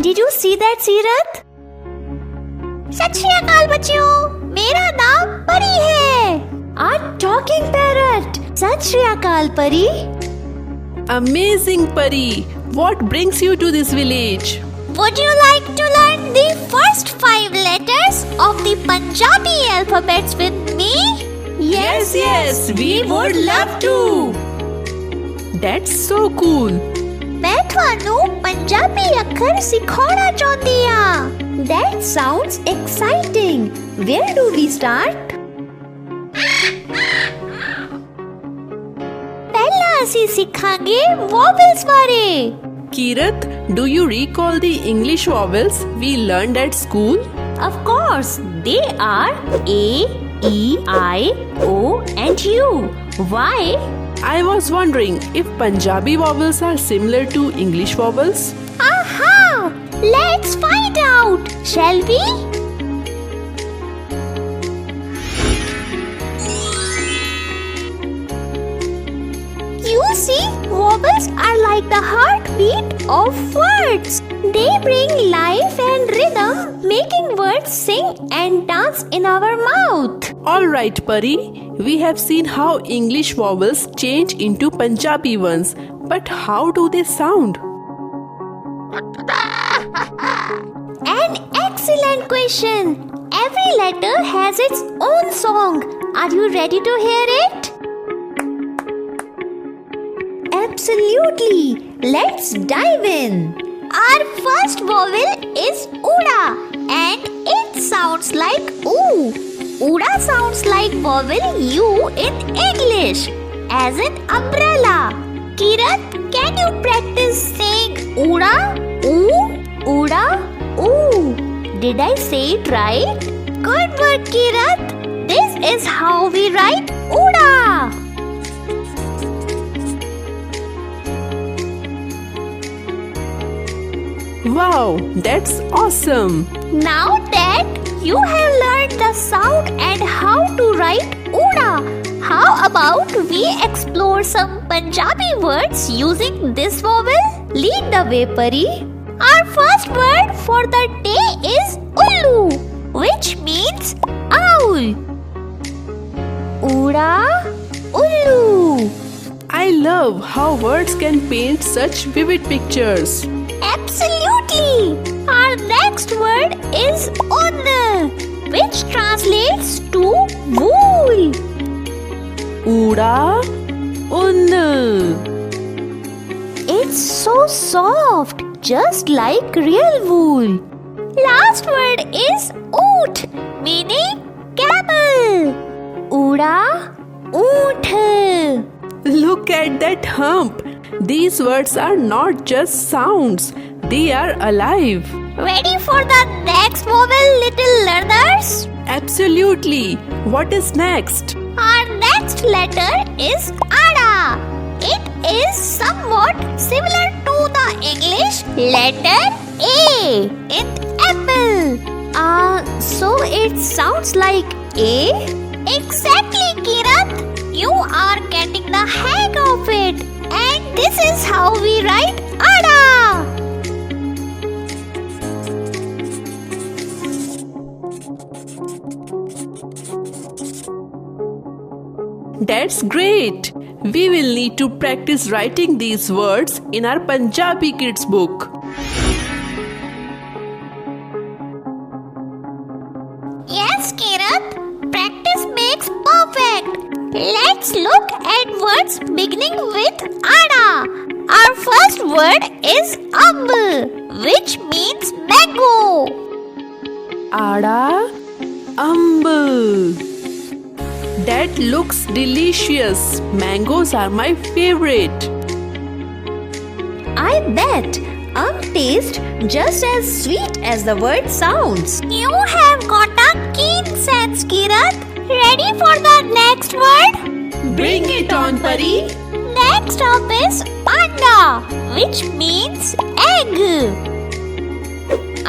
Did you see that, Seerat? सत श्री अकाल बच्चों, मेरा नाम परी है। A talking parrot. सत श्री अकाल परी। Amazing, Pari. What brings you to this village? Would you like to learn the first 5 letters of the Punjabi alphabets with me? Yes, we would love to. That's so cool. मैं ਤੁਹਾਨੂੰ ਪੰਜਾਬੀ ਅੱਖਰ ਸਿਖਾਉਣਾ ਚਾਹੁੰਦੀ ਹਾਂ। That sounds exciting. Where do we start? ਪਹਿਲਾਂ ਅਸੀਂ ਸਿੱਖਾਂਗੇ vowels ਬਾਰੇ। Kirat, do you recall the English vowels we learned at school? Of course, they are A, E, I, O and U. Why? I was wondering if Punjabi vowels are similar to English vowels. Aha! Let's find out, shall we? You see, vowels are like the heartbeat of words. They bring life and rhythm, making words sing and dance in our mouth. Alright, Pari. We have seen how English vowels change into Punjabi ones. But how do they sound? An excellent question. Every letter has its own song. Are you ready to hear it? Absolutely. Let's dive in. Our first vowel is Uda and it sounds like oo. Uda sounds like vowel U in English, as in umbrella. Kirat, can you practice saying Uda, oo, Uda, oo? Did I say it right? Good work, Kirat. This is how we write Uda. Wow, that's awesome. Now that you have learned the sound and how to write Uda, how about we explore some Punjabi words using this vowel? Lead the way, Pari. Our first word for the day is Ullu, which means owl. Uda, Ullu. I love how words can paint such vivid pictures. Absolutely! Our next word is Un, which translates to wool. Uda, Un. It's so soft, just like real wool. Last word is Oot, meaning camel. Uda, Oot. Look at that hump. These words are not just sounds, they are alive. Ready for the next vowel, little learners? Absolutely. What is next? Our next letter is Ada. It is somewhat similar to the English letter A in apple. So it sounds like A? Exactly, Kirat. You are getting the hang of it. And this is how we write Ada. That's great. We will need to practice writing these words in our Punjabi Kidz book. Yes, Kirat. Practice makes perfect. Let's look at words beginning with Ada. Our first word is Amb, which means mango. Ada, Amb. That looks delicious. Mangoes are my favorite. I bet. Tastes just as sweet as the word sounds. You have got a keen sense, Kirat. Ready for the next word? Bring it on, Pari. Next up is Panda, which means egg.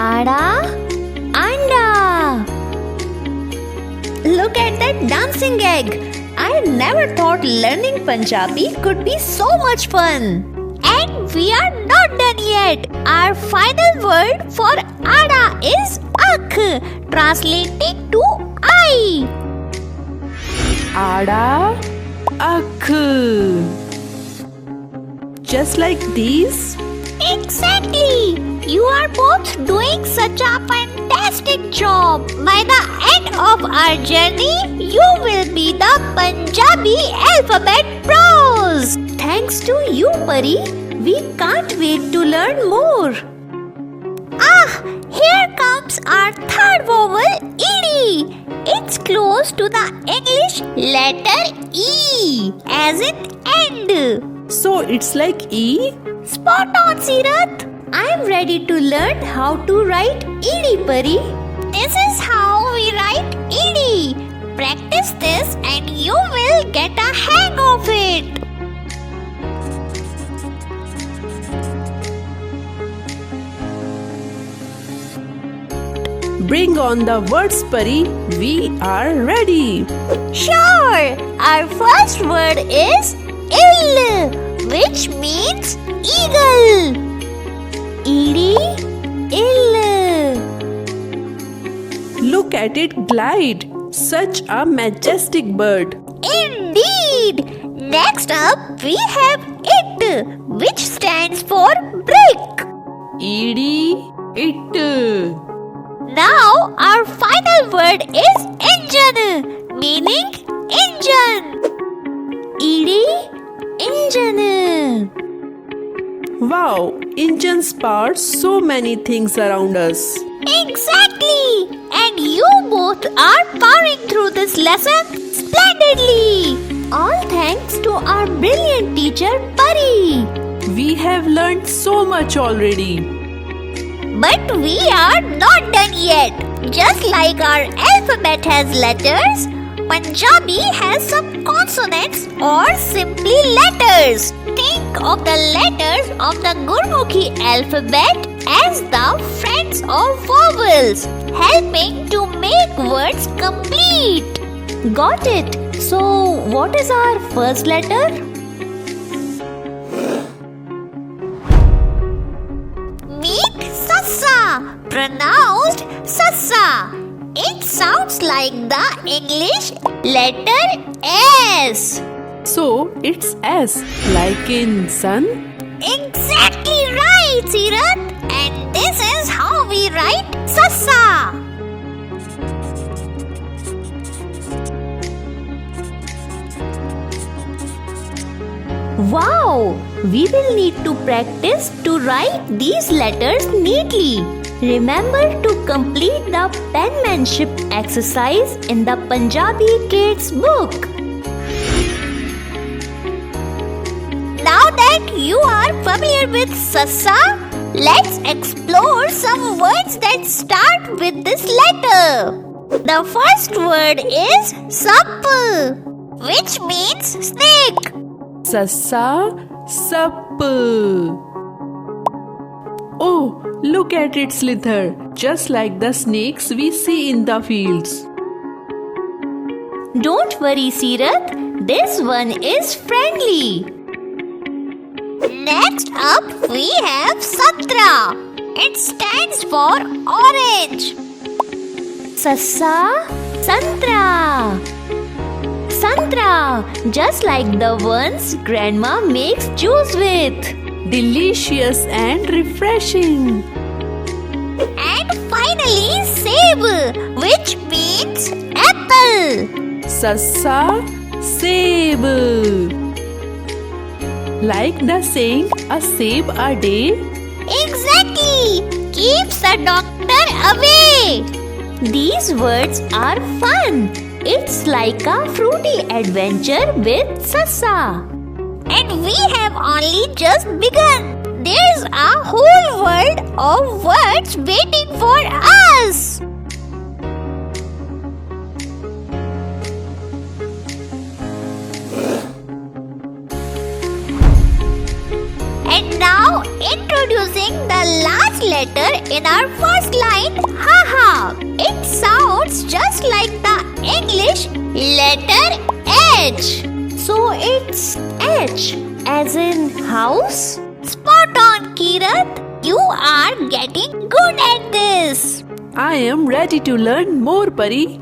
Ada, Anda. Look at that dancing egg. I never thought learning Punjabi could be so much fun. And we are not done yet. Our final word for Ada is Akh, translating to eye. Ada, Akh. Just like these? Exactly! You are both doing such a fantastic job. By the end of our journey, you will be the Punjabi alphabet pros. Thanks to you, Pari. We can't wait to learn more. Here comes our third vowel, ED. It's close to the English letter E, as in end. So it's like E? Spot on, Sirat. I'm ready to learn how to write ED, Pari. This is how we write ED. Practice this and you will get a hang of it. Bring on the words, Pari. We are ready. Sure. Our first word is ill, which means eagle. ED, ill. Look at it glide. Such a majestic bird. Indeed. Next up, we have it, which stands for brick. ED, it. Now, our final word is engine, meaning engine. ED, engine. Wow, engines power so many things around us. Exactly. And you both are powering through this lesson splendidly. All thanks to our brilliant teacher, Pari. We have learned so much already. But we are not done yet. Just like our alphabet has letters, Punjabi has some consonants or simply letters. Think of the letters of the Gurmukhi alphabet as the friends of vowels, helping to make words complete. Got it. So, what is our first letter? Meet Sassa, pronounced Sassa. It sounds like the English letter S. So it's S, like in sun. Exactly right, Sirat. And this is how we write Sassa. Wow! We will need to practice to write these letters neatly. Remember to complete the penmanship exercise in the Punjabi Kidz book. Now that you are familiar with Sassa, let's explore some words that start with this letter. The first word is Sap, which means snake. Sassa, Sap. Oh, look at its slither, just like the snakes we see in the fields. Don't worry, Sirat. This one is friendly. Next up, we have Santra. It stands for orange. Sassa, Santra. Santra, just like the ones grandma makes juice with. Delicious and refreshing. And finally, Seb, which means apple. Sassa, Seb. Like the saying, a seb a day. Exactly! Keeps the doctor away. These words are fun. It's like a fruity adventure with Sassa. And we have only just begun. There's a whole world of words waiting for us. And now introducing the last letter in our first line, ha. It sounds just like the English letter H. So it's H as in house? Spot Kirat. You are getting good at this. I am ready to learn more, Pari.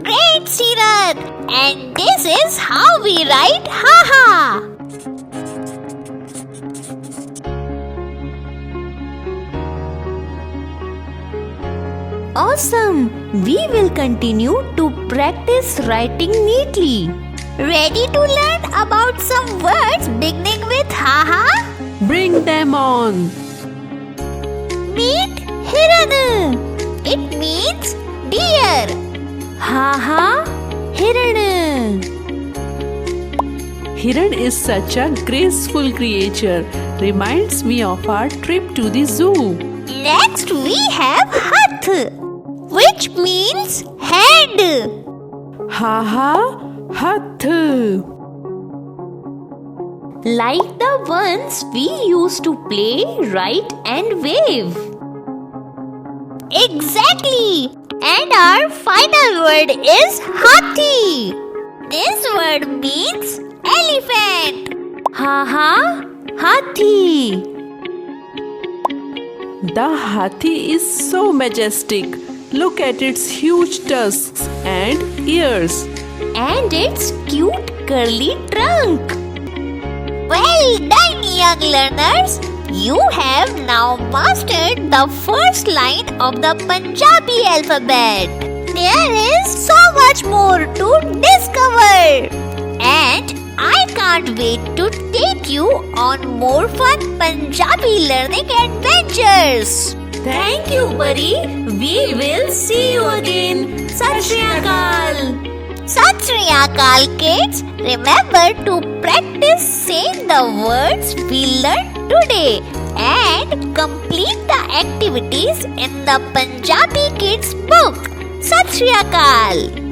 Great, Sirat. And this is how we write haha. Awesome. We will continue to practice writing neatly. Ready to learn about some words beginning with haha? Bring them on. Meet Hiran. It means deer. Haha, Hiran. Hiran is such a graceful creature. Reminds me of our trip to the zoo. Next we have Hath, which means head. Haha, Hath. Like the ones we used to play, write and wave. Exactly. And our final word is Hathi. This word means elephant. Haha, Hathi. The hathi is so majestic. Look at its huge tusks and ears. And its cute curly trunk. Well done, young learners. You have now mastered the first line of the Punjabi alphabet. There is so much more to discover. And I can't wait to take you on more fun Punjabi learning adventures. Thank you, Pari. We will see you again. Sat Shri Akal. Sat Shri Akal, kids. Remember to practice saying the words we learned today and complete the activities in the Punjabi Kidz book. Sat Shri Akal.